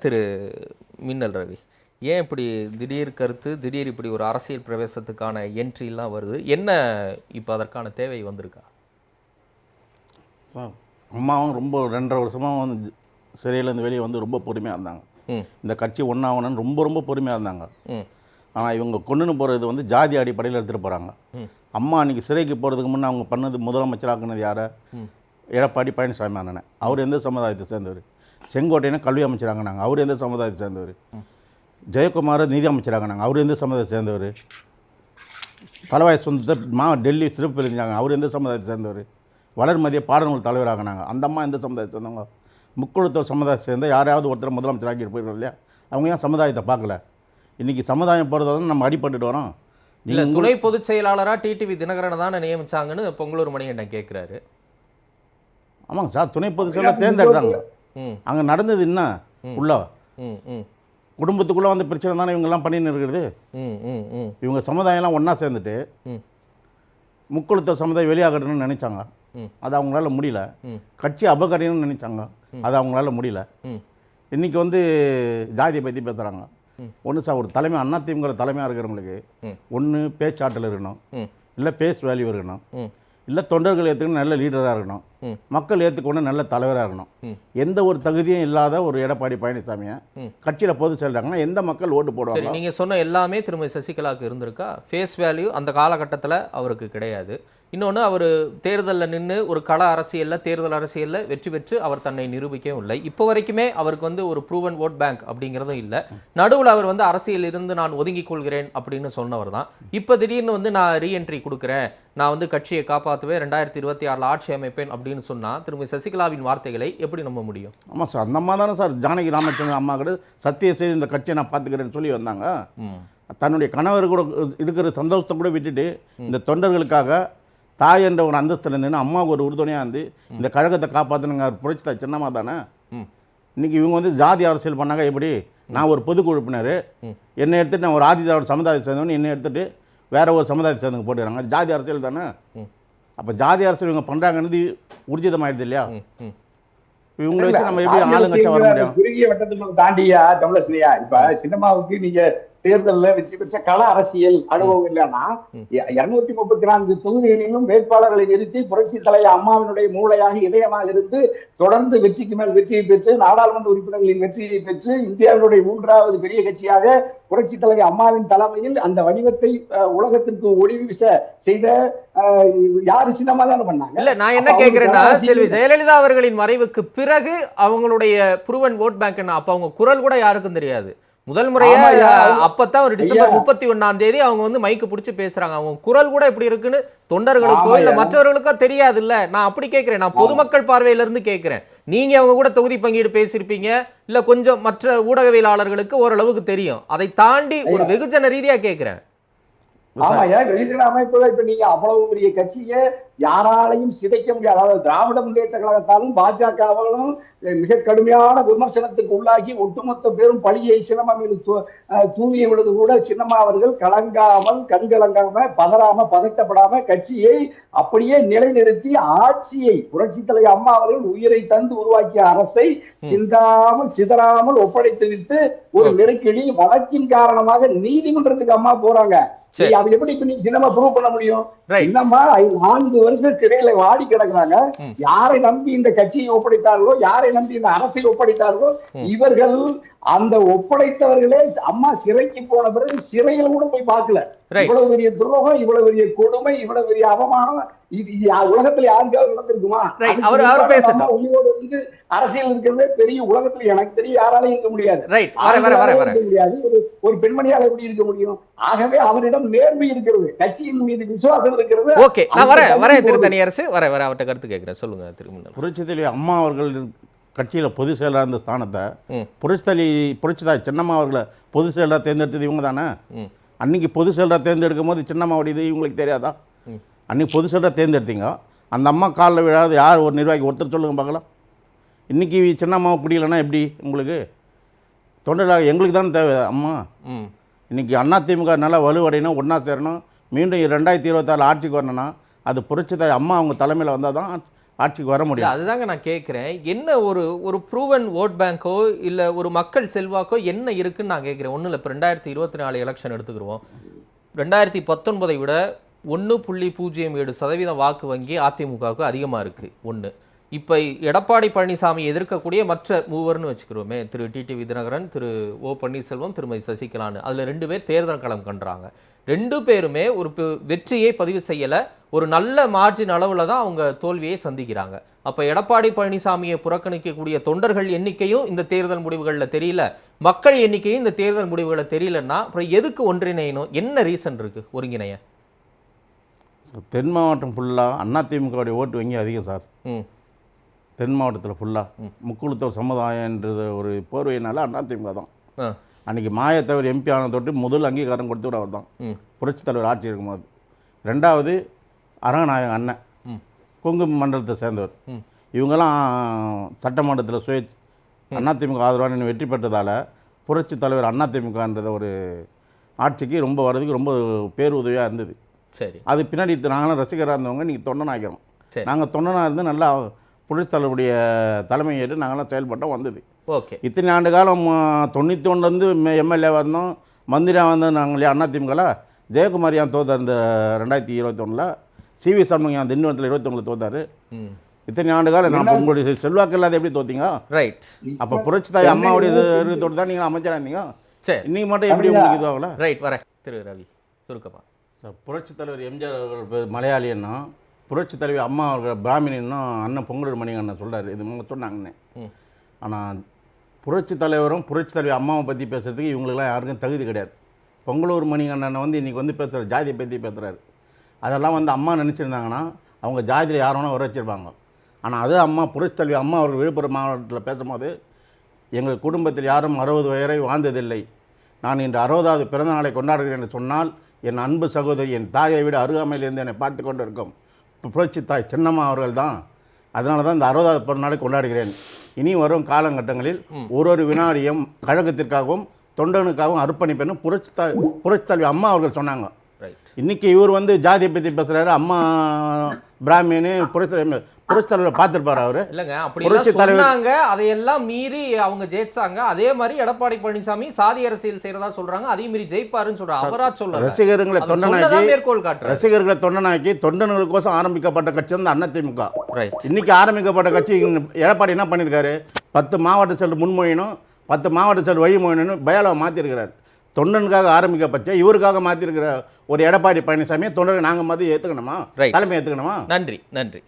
திரு மின்னல் ரவி, ஏன் இப்படி திடீர் கருத்து, திடீர் இப்படி ஒரு அரசியல் பிரவேசத்துக்கான என்ட்ரிலாம் வருது? என்ன இப்போ அதற்கான தேவை வந்திருக்கா? சார், அம்மாவும் ரொம்ப 2.5 வருஷமாக வந்து சிறையிலேருந்து வெளியே வந்து ரொம்ப பொறுமையாக இருந்தாங்க. இந்த கட்சி ஒன்றாகணும்னு ரொம்ப ரொம்ப பொறுமையாக இருந்தாங்க. ஆனால் இவங்க கொண்டுன்னு போகிறது வந்து ஜாதி அடிப்படையில் எடுத்துகிட்டு போகிறாங்க. அம்மா அன்றைக்கி சிறைக்கு போகிறதுக்கு முன்னே அவங்க பண்ணது முதலமைச்சராக்குனது யாரை? எடப்பாடி பழனிசாமி அண்ணனை. அவர் எந்த சமுதாயத்தை சேர்ந்தவர்? செங்கோட்டையனை கல்வி அமைச்சராங்கினாங்க, அவர் எந்த சமுதாயத்தை சேர்ந்தவர்? ஜெயக்குமார் நிதி அமைச்சராங்கினாங்க, அவர் எந்த சமுதாயத்தை சேர்ந்தவர்? தலவாய் சுந்தர் டெல்லி சிறப்பு இருந்தாங்க, அவர் எந்த சமுதாயத்தை சேர்ந்தவர்? வளர்மதிய பாடநூல் தலைவராகினாங்க, அந்த அம்மா எந்த சமுதாயத்தை சேர்ந்தவங்க? முக்குழுத்தோர் சமுதாயத்தை சேர்ந்த யாராவது ஒருத்தர் முதலமைச்சராகிட்டு போயிடும் இல்லையா? அவங்க ஏன் சமுதாயத்தை பார்க்கல? இன்றைக்கி சமுதாயம் போகிறதால நம்ம அடிபட்டுட்டு வரோம். இல்லை, துணை பொதுச் செயலாளராக டிடிவி தினகரனை தானே நியமிச்சாங்கன்னு பொங்கலூர் மணிகண்டன் கேட்குறாரு. ஆமாங்க சார், துணை பொதுச் செயலாளர் தேர்ந்தெடுத்தாங்க. அங்கே நடந்தது என்ன? உள்ள குடும்பத்துக்குள்ளே வந்து பிரச்சனை தானே இவங்கெல்லாம் பண்ணின்னு இருக்கிறது. இவங்க சமுதாயம்லாம் ஒன்றா சேர்ந்துட்டு முக்குழுத்தோர் சமுதாயம் வெளியாகணும்னு நினைச்சாங்க, அது அவங்களால முடியல. கட்சி அபகரியணும்னு நினைச்சாங்க, அது அவங்களால முடியல. இன்றைக்கி வந்து ஜாதியை பற்றி பேசுகிறாங்க. ஒன்று சார், ஒரு தலைமை அதிமுக தலைமையாக இருக்கிறவங்களுக்கு ஒன்று பேச்சாற்றல் இருக்கணும், இல்லை பேஸ் வேல்யூ இருக்கணும், இல்லை தொண்டர்கள் ஏற்றுக்கணும் நல்ல லீடராக இருக்கணும், மக்கள் ஏற்றுக்கொண்டு நல்ல தலைவராக இருக்கணும். எந்த ஒரு தகுதியும் இல்லாத ஒரு எடப்பாடி பழனிசாமியை கட்சியில் பொது செல்றாங்கன்னா எந்த மக்கள் ஓட்டு போடுவாங்க? நீங்கள் சொன்ன எல்லாமே திருமதி சசிகலாவுக்கு இருந்திருக்கா? ஃபேஸ் வேல்யூ அந்த காலகட்டத்தில் அவருக்கு கிடையாது. இன்னொன்று, அவர் தேர்தலில் நின்று ஒரு கள அரசியலில், தேர்தல் அரசியலில் வெற்றி பெற்று அவர் தன்னை நிரூபிக்கவும் இல்லை. இப்போ வரைக்குமே அவருக்கு வந்து ஒரு ப்ரூவன் ஓட் பேங்க் அப்படிங்கிறதும் இல்லை. நடுவில் அவர் வந்து அரசியல் இருந்து நான் ஒதுங்கிக் கொள்கிறேன் அப்படின்னு சொன்னவர் தான். இப்போ திடீர்னு வந்து நான் ரீஎன்ட்ரி கொடுக்குறேன், நான் வந்து கட்சியை காப்பாற்றுவேன், 2026 ஆட்சி அமைப்பேன் அப்படின்னு சொன்னால் திருமதி சசிகலாவின் வார்த்தைகளை எப்படி நம்ப முடியும்? ஆமாம் சார், அந்த அம்மா தானே சார் ஜானகி ராமச்சந்திரன் அம்மா கூட சத்தியம் செய்து இந்த கட்சியை நான் பார்த்துக்கிறேன்னு சொல்லி வந்தாங்க. தன்னுடைய கணவர் கூட இருக்கிற சந்தோஷத்தை கூட விட்டுட்டு இந்த தொண்டர்களுக்காக தாய் என்ற ஒரு அந்தஸ்தில் இருந்துன்னு அம்மாவுக்கு ஒரு உறுதுணையாக இருந்து இந்த கழகத்தை காப்பாற்றணுங்க புரட்சிதா சின்னம்மா தானே. இன்றைக்கி இவங்க வந்து ஜாதி அரசியல் பண்ணாங்க. எப்படி? நான் ஒரு பொதுக்குழு உறுப்பினர், என்னை எடுத்துகிட்டு நான் ஒரு ஆதிதிராவிட சமுதாயத்தை சேர்ந்தவனு என்னை எடுத்துகிட்டு வேறு ஒரு சமுதாயத்தை சேர்ந்து போட்டுக்கிறாங்க, அது ஜாதி அரசியல் தானே. அப்போ ஜாதி அரசியல் இவங்க பண்ணுறாங்கன்னு ஊர்ஜிதமாயிடுது இல்லையா? இவங்களை வச்சு நம்ம எப்படி ஆளுங்கட்சா வர முடியும்? குறுகிய வட்டத்துக்கு தாண்டியா தமிழஸ்லையா? இப்போ சினிமாவுக்கு நீங்கள் தேர்தலில் வெற்றி பெற்ற கள அரசியல் அனுபவம் இல்லைன்னா 234 தொகுதிகளிலும் வேட்பாளர்களை நிறுத்தி புரட்சி தலைவர் அம்மாவினுடைய மூளையாக இதயமாக இருந்து தொடர்ந்து வெற்றிக்கு மேல் வெற்றியை பெற்று நாடாளுமன்ற உறுப்பினர்களின் வெற்றியை பெற்று இந்தியாவினுடைய 3வது பெரிய கட்சியாக புரட்சி தலைவர் அம்மாவின் தலைமையில் அந்த வடிவத்தை உலகத்திற்கு ஒளி வீச செய்த யாரு? சின்னமா தானே பண்ணாங்க. இல்ல, நான் என்ன கேட்கிறேன்னா, செல்வி ஜெயலலிதா அவர்களின் மறைவுக்கு பிறகு அவங்களுடைய ப்ரூவன் ஓட் பேங்க் என்ன? அப்ப அவங்க குரல் கூட யாருக்கும் தெரியாது. முதல் முறையா அப்பதான் ஒரு டிசம்பர் 31 அவங்க வந்து மைக்கு பிடிச்சி பேசுறாங்க. அவங்க குரல் கூட எப்படி இருக்குன்னு தொண்டர்களுக்கோ இல்ல மற்றவர்களுக்கோ தெரியாது. இல்ல, நான் அப்படி கேட்கிறேன், நான் பொதுமக்கள் பார்வையில இருந்து கேட்கிறேன். நீங்க அவங்க கூட தொகுதி பங்கீடு பேசியிருப்பீங்க, இல்ல கொஞ்சம் மற்ற ஊடகவியலாளர்களுக்கு ஓரளவுக்கு தெரியும். அதை தாண்டி ஒரு வெகுஜன ரீதியா கேட்கிறேன். ஆமாயா, வெகுஜன அமைப்புல இப்ப நீங்க அவ்வளவு பெரிய கட்சியை யாராலையும் சிதைக்க முடியாது. அதாவது திராவிட முன்னேற்ற கழகத்தாலும் பாஜகவாலும் மிக கடுமையான விமர்சனத்துக்கு உள்ளாகி ஒட்டுமொத்த பேரும் பழியை சின்னம்மா மீது தூவிய விழுது கூட சின்னம்மா அவர்கள் கலங்காமல், கண்கலங்காம, பதறாம, பதட்டப்படாம கட்சியை அப்படியே நிலைநிறுத்தி ஆட்சியை புரட்சி தலைவர் அம்மா அவர்கள் உயிரை தந்து உருவாக்கிய அரசை சிந்தாமல் சிதறாமல் ஒப்படைத்து விட்டு ஒரு நெருக்கடி வழக்கின் காரணமாக நீதிமன்றத்துக்கு அம்மா போறாங்க. அது எப்படி இப்ப நீங்க சின்னமா ப்ரூவ் பண்ண முடியும்? சின்னமா 4 வருஷம் சிறையில வாடி கிடக்குறாங்க. யாரை நம்பி இந்த கட்சியை ஒப்படைத்தார்களோ, யாரை நம்பி இந்த அரசை ஒப்படைத்தார்களோ, இவர்கள் அந்த ஒப்படைத்தவர்களே அம்மா சிறைக்கு போன பிறகு சிறையில கூட போய் பார்க்கல. இவ்வளவு பெரிய துரோகம், இவ்வளவு பெரிய கொடுமை, இவ்வளவு பெரிய அவமானம் உலகத்துல யாருக்காவது நடந்திருக்குமா? உயிரோடு வந்து அரசியல் இருக்கிறது பெரிய உலகத்துல எனக்கு தெரிய யாராலையும் இருக்க முடியாது. ஒரு பெண்மணியால் எப்படி இருக்க முடியும்? ஆகவே அவரிடம் நேர்மை இருக்கிறது, கட்சியின் மீது விசுவாசம் இருக்கிறது. ஓகே, நான் வரேன் திரு தனியரசு, அவர்கிட்ட கருத்து கேட்கிறேன். சொல்லுங்க திரும்ப. புரட்சி தலைவி அம்மா அவர்கள் கட்சியில் பொதுச் செயலாளர் இருந்த ஸ்தானத்தை புரட்சிதா சின்னம்மா அவர்களை பொதுச் செயலாளர் தேர்ந்தெடுத்தது இவங்க தானே. அன்றைக்கி பொதுச் செயலாளர் தேர்ந்தெடுக்கும் போது சின்னம்மாவுடைய இது இவங்களுக்கு தெரியாதா? அன்றைக்கி பொதுச் செயலாளர் தேர்ந்தெடுத்தீங்க, அந்த அம்மா காலில் விழாது யார் ஒரு நிர்வாகி ஒருத்தர் சொல்லுங்க பார்க்கலாம். இன்றைக்கி சின்னம்மாவை பிடிக்கலன்னா எப்படி உங்களுக்கு? தொண்டர்களாக எங்களுக்கு தானே தேவை அம்மா. இன்றைக்கி அதிமுக நல்லா வலுவடையணும், ஒன்றா சேரணும், மீண்டும் 2026 ஆட்சிக்கு வரணும்னா அது புரட்சி அம்மா அவங்க தலைமையில் வந்தால் தான் ஆட்சிக்கு வர இல்ல, முடியும். அதுதாங்க நான் கேட்குறேன். என்ன ஒரு ஒரு ப்ரூவன் ஓட் பேங்கோ இல்லை ஒரு மக்கள் செல்வாக்கோ என்ன இருக்குன்னு நான் கேட்குறேன். ஒன்றும் இல்லை, இப்போ 2024 எலெக்ஷன் எடுத்துக்கிடுவோம். 2019 விட 1.07% வாக்கு வங்கி அதிமுகவுக்கு அதிகமாக இருக்குது. ஒன்று. இப்போ எடப்பாடி பழனிசாமி எதிர்க்கக்கூடிய மற்ற மூவர்னு வச்சுக்கிறோமே, திரு டிடிவி தினகரன், திரு ஓ பன்னீர்செல்வம், திருமதி சசிகலான்னு, அதில் 2 பேர் தேர்தல் களம் கண்டுறாங்க. 2 பேருமே ஒரு வெற்றியை பதிவு செய்யலை. ஒரு நல்ல மார்ஜின் அளவில் தான் அவங்க தோல்வியை சந்திக்கிறாங்க. அப்போ எடப்பாடி பழனிசாமியை புறக்கணிக்கக்கூடிய தொண்டர்கள் எண்ணிக்கையும் இந்த தேர்தல் முடிவுகளில் தெரியல, மக்கள் எண்ணிக்கையும் இந்த தேர்தல் முடிவுகளில் தெரியலன்னா அப்புறம் எதுக்கு ஒன்றிணையணும்? என்ன ரீசன் இருக்குது ஒருங்கிணைய? தென் மாவட்டம் ஃபுல்லாக அதிமுகவுடைய ஓட்டு வங்கி அதிகம் சார். தென் மாவட்டத்தில் ஃபுல்லாக முக்குழுத்தவர் சமுதாயன்றது ஒரு போர்வையினால அதிமுக தான். அன்றைக்கி மாயத்தவர் எம்பி ஆன தொட்டு முதல் அங்கீகாரம் கொடுத்து விட அவர் தான் புரட்சித் தலைவர் ஆட்சி இருக்கும்போது. 2வது அரங்கநாயகம் அண்ணன், கொங்கு மண்டலத்தை சேர்ந்தவர். இவங்கெல்லாம் சட்டமன்றத்தில் அதிமுக ஆதரவான வெற்றி பெற்றதால் புரட்சித் தலைவர் அதிமுகன்றத ஒரு ஆட்சிக்கு ரொம்ப வர்றதுக்கு ரொம்ப பேருதவியாக இருந்தது. சரி, அது பின்னாடி நாங்களாம் ரசிகராக இருந்தவங்க நீங்கள் தொண்டனாகிறோம். நாங்கள் தொண்டனாக இருந்து நல்லா புரட்சித் தலைவருடைய தலைமை ஏற்று நாங்களாம் செயல்பட்டோம் வந்தது. ஓகே. இத்தனை ஆண்டு காலம் 91 எம்எல்ஏவாக இருந்தோம், மந்திரியாக வந்து நாங்கள் அதிமுகவில் ஜெயக்குமார் ஏன் தோத்தார் இந்த 2021, சிவி சண்முகம் அந்த திண்டிவனத்தில் 21 தோத்தார். இத்தனை ஆண்டு காலம் நான் உங்களுடைய செல்வாக்கு இல்லாத எப்படி தோத்தீங்க? ரைட். அப்போ புரட்சி தாய் அம்மாவுடைய தோட்டு தான் நீங்கள் அமைச்சராக இருந்தீங்க. சரி, இன்றைக்கி மட்டும் எப்படி உங்களுக்கு இதுவாகல? ரைட், வரேன். திரு ரவி சுருக்கமா. சார், புரட்சி தலைவர் எம்ஜிஆர் அவர்கள் மலையாளின்னா, புரட்சி தலைவர் அம்மா அவர்கள் பிராமினா அண்ணன் பொங்கலூர் மணிகண்ணன் சொல்கிறார். இது சொன்னாங்கண்ணே. ஆனால் புரட்சி தலைவரும் புரட்சி தலைவர் அம்மாவை பற்றி பேசுகிறதுக்கு இவங்களுக்கெல்லாம் யாருக்கும் தகுதி கிடையாது. பொங்கலூர் மணிகண்ணனை வந்து இன்றைக்கி வந்து பேசுகிற ஜாதியை பற்றி பேசுகிறாரு. அதெல்லாம் வந்து அம்மா நினச்சிருந்தாங்கன்னா அவங்க ஜாதியில் யார் வேணால் வர வச்சுருப்பாங்க. ஆனால் அதே அம்மா புரட்சி தலைவர் அம்மா அவர்கள் விழுப்புரம் மாவட்டத்தில் பேசும்போது, எங்கள் குடும்பத்தில் யாரும் 60 வரை வாழ்ந்ததில்லை, நான் இன்று 60வது பிறந்த நாளை கொண்டாடுகிறேன் என்று சொன்னால் என் அன்பு சகோதரி என் தாயை விட அருகாமையிலிருந்து என்னை பார்த்து கொண்டு இருக்கும் புரட்சி தாய் சின்னம்மா அவர்கள் தான். அதனால தான் இந்த 60வது பிறந்த நாளை கொண்டாடுகிறேன். இனி வரும் காலகட்டங்களில் ஒரு வினாடியும் கழகத்திற்காகவும் தொண்டனுக்காகவும் அர்ப்பணிப்பேன்னு புரட்சி தலைவர் அம்மா அவர்கள் சொன்னாங்க. இன்றைக்கி இவர் வந்து ஜாதியை பற்றி பேசுகிறாரு. அம்மா பிராமின்னு புரட்சி தலைவரை பார்த்துருப்பார் அவர். இல்லைங்க, அப்படி சொன்னாங்க. அதையெல்லாம் மீறி அவங்க ஜெயிச்சாங்க. அதே மாதிரி எடப்பாடி பழனிசாமி சாதி அரசியல் செய்யறதா சொல்றாங்க, அதே மீறி ஜெயிப்பாருன்னு சொல்றாங்க. அவரா சொல்ல ரசிகர்களை தொண்டனாக்கி மேற்கோள் காட்டுறாரு. ரசிகர்களை தொண்டனாக்கி தொண்டனுங்களுக்கோசம் ஆரம்பிக்கப்பட்ட கட்சி வந்து அதிமுக. இன்னைக்கு ஆரம்பிக்கப்பட்ட கட்சி எடப்பாடி என்ன பண்ணியிருக்காரு? 10 மாவட்ட செயல் முன்மொழியணும், 10 மாவட்ட செயல் வழிமொழியணும் பயாலாவை மாற்றிருக்கிறார். தொண்டனுக்காக ஆரம்பிக்கப்பட்ட இவருக்காக மாற்றிருக்கிற ஒரு எடப்பாடி பழனிசாமியை தொண்டர்கள் நாங்கள் மாதிரி ஏற்றுக்கணுமா? தலைமை ஏற்றுக்கணுமா? நன்றி.